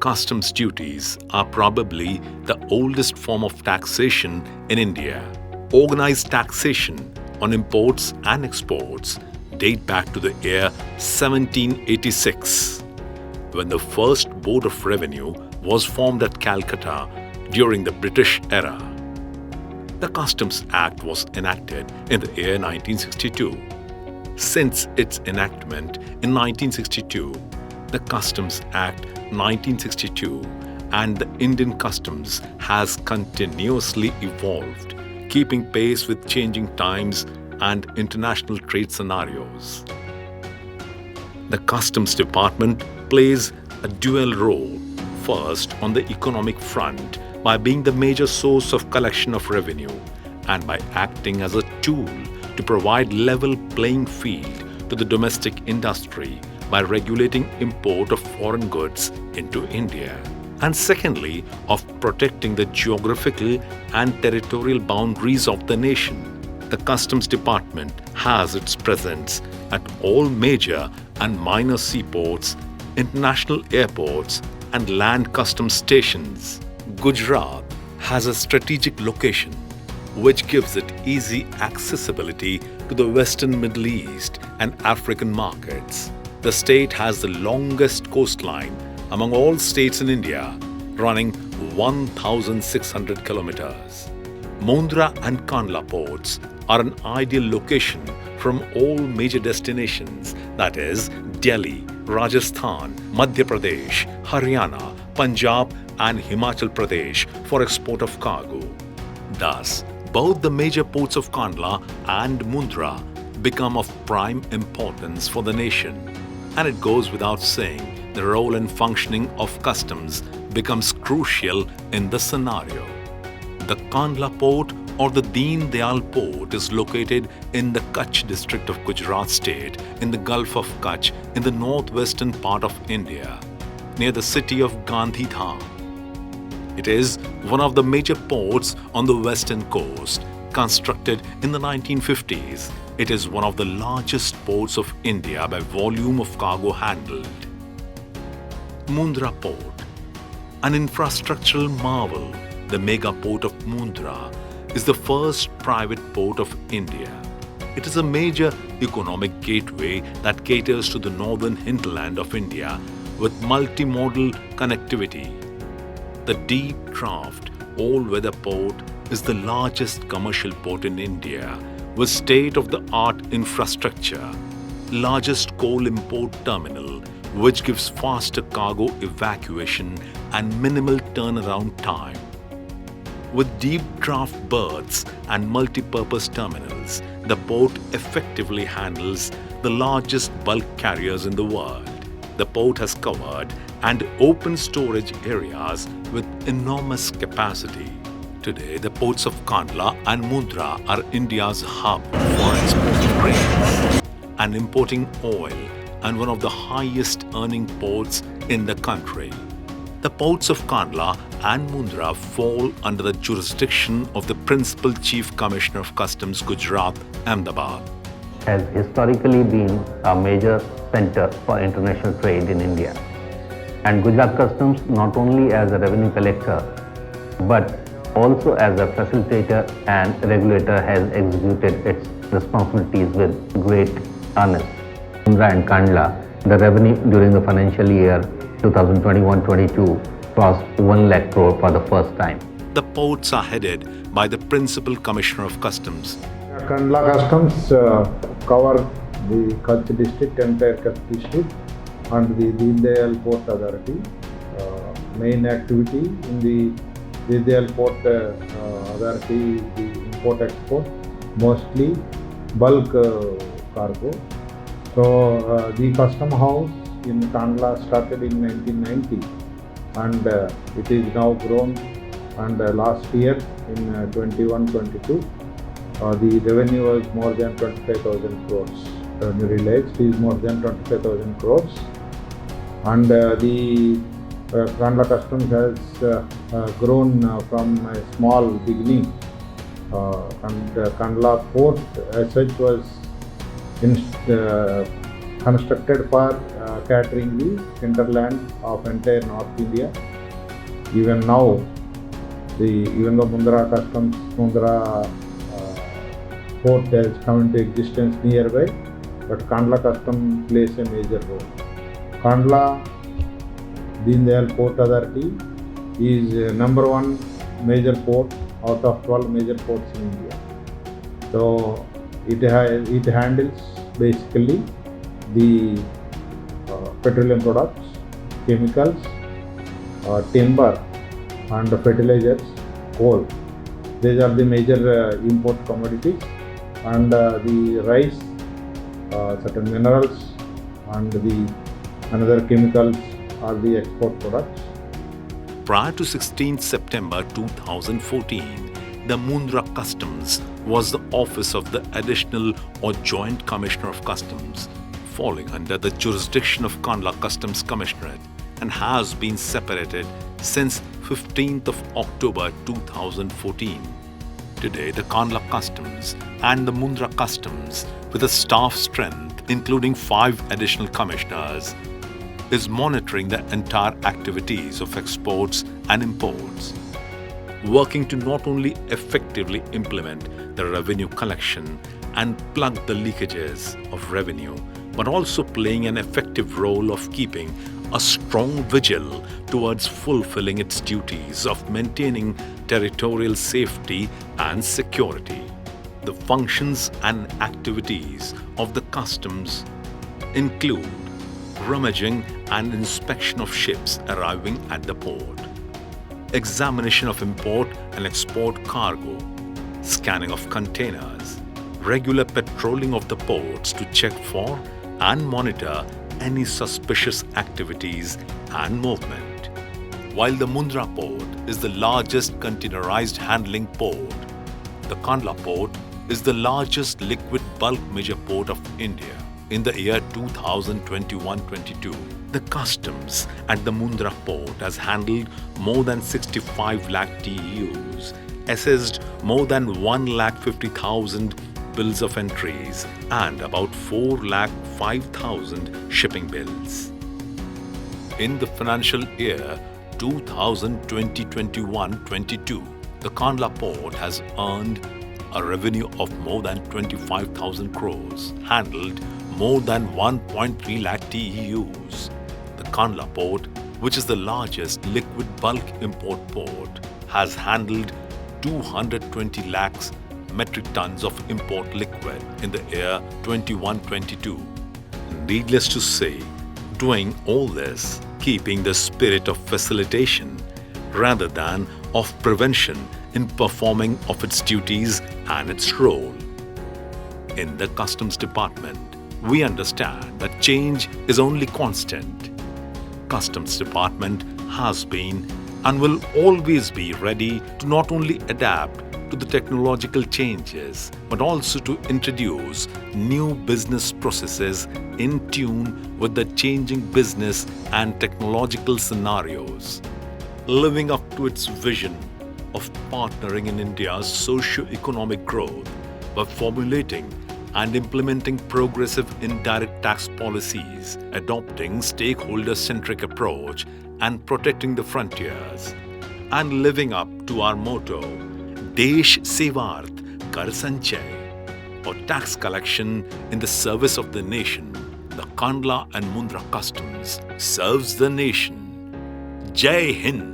customs duties are probably the oldest form of taxation in India. Organized taxation on imports and exports date back to the year 1786, when the first Board of Revenue was formed at Calcutta during the British era. The Customs Act was enacted in the year 1962. Since its enactment in 1962, the Customs Act 1962 and the Indian Customs has continuously evolved, keeping pace with changing times and international trade scenarios. The Customs Department plays a dual role, first on the economic front by being the major source of collection of revenue and by acting as a tool to provide level playing field to the domestic industry by regulating import of foreign goods into India, and secondly, of protecting the geographical and territorial boundaries of the nation. The Customs Department has its presence at all major and minor seaports, international airports, and land customs stations. Gujarat has a strategic location which gives it easy accessibility to the Western Middle East and African markets. The state has the longest coastline among all states in India, running 1,600 kilometers. Mundra and Kandla ports are an ideal location from all major destinations, that is, Delhi, Rajasthan, Madhya Pradesh, Haryana, Punjab, and Himachal Pradesh for export of cargo. Thus, both the major ports of Kandla and Mundra become of prime importance for the nation. And it goes without saying, the role and functioning of customs becomes crucial in the scenario. The Kandla port or the Deen Dayal port is located in the Kutch district of Gujarat state in the Gulf of Kutch in the northwestern part of India, near the city of Gandhidham. It is one of the major ports on the western coast. Constructed in the 1950s, it is one of the largest ports of India by volume of cargo handled. Mundra Port, an infrastructural marvel, the mega port of Mundra is the first private port of India. It is a major economic gateway that caters to the northern hinterland of India with multimodal connectivity. The deep draft all-weather port is the largest commercial port in India with state-of-the-art infrastructure, largest coal import terminal which gives faster cargo evacuation and minimal turnaround time. With deep draft berths and multi-purpose terminals, the port effectively handles the largest bulk carriers in the world. The port has covered and open storage areas with enormous capacity. Today, the ports of Kandla and Mundra are India's hub for exporting grains and importing oil and one of the highest earning ports in the country. The ports of Kandla and Mundra fall under the jurisdiction of the Principal Chief Commissioner of Customs, Gujarat, Ahmedabad. Has historically been a major center for international trade in India. And Gujarat Customs, not only as a revenue collector, but also as a facilitator and regulator, has executed its responsibilities with great earnest. Mundra and Kandla, the revenue during the financial year 2021-22 crossed 1 lakh crore for the first time. The ports are headed by the Principal Commissioner of Customs. Kandla Customs cover the Kutch district, entire Kutch district, and the Deen Dayal Port Authority. Main activity in the Deen Dayal Port Authority is the import-export, mostly bulk cargo. So the custom house in Kandla started in 1990 and it is now grown, and last year in 21-22 the revenue was more than 25,000 crores. Revenue realized is more than 25,000 crores, and the Kandla Customs has grown from a small beginning, and Kandla Port as such was constructed for catering the hinterland of entire North India. Even now, even though Mundra port has come into existence nearby, but Kandla Customs plays a major role. Kandla Deen Dayal Port Authority is number one major port out of 12 major ports in India. So it handles basically the petroleum products, chemicals, timber and fertilizers, coal. These are the major import commodities, and the rice, certain minerals and the another chemicals are the export products. Prior to 16 September 2014, the Mundra Customs was the office of the Additional or Joint Commissioner of Customs, falling under the jurisdiction of Kandla Customs Commissionerate, and has been separated since 15th of October 2014. Today, the Kandla Customs and the Mundra Customs, with a staff strength including 5 additional commissioners, is monitoring the entire activities of exports and imports, working to not only effectively implement the revenue collection and plug the leakages of revenue, but also playing an effective role of keeping a strong vigil towards fulfilling its duties of maintaining territorial safety and security. The functions and activities of the customs include rummaging and inspection of ships arriving at the port, examination of import and export cargo, scanning of containers, regular patrolling of the ports to check for and monitor any suspicious activities and movement. While the Mundra port is the largest containerized handling port, the Kandla port is the largest liquid bulk major port of India. In the year 2021-22, the customs at the Mundra port has handled more than 65 lakh TEUs, assessed more than 1,50,000 bills of entries and about 4,05,000 shipping bills. In the financial year 2020-21-22, the Kandla port has earned a revenue of more than 25,000 crores, handled more than 1.3 lakh TEUs. The Kandla port, which is the largest liquid bulk import port, has handled 220 lakhs metric tons of import liquid in the year 21-22. Needless to say, doing all this, keeping the spirit of facilitation rather than of prevention in performing of its duties and its role. In the Customs Department, we understand that change is only constant. Customs Department has been and will always be ready to not only adapt to the technological changes, but also to introduce new business processes in tune with the changing business and technological scenarios, living up to its vision of partnering in India's socio-economic growth by formulating and implementing progressive indirect tax policies, adopting stakeholder-centric approach and protecting the frontiers, and living up to our motto, Desh Sevarth Kar Sanchay, or tax collection in the service of the nation. The Kandla and Mundra Customs serves the nation. Jai Hind!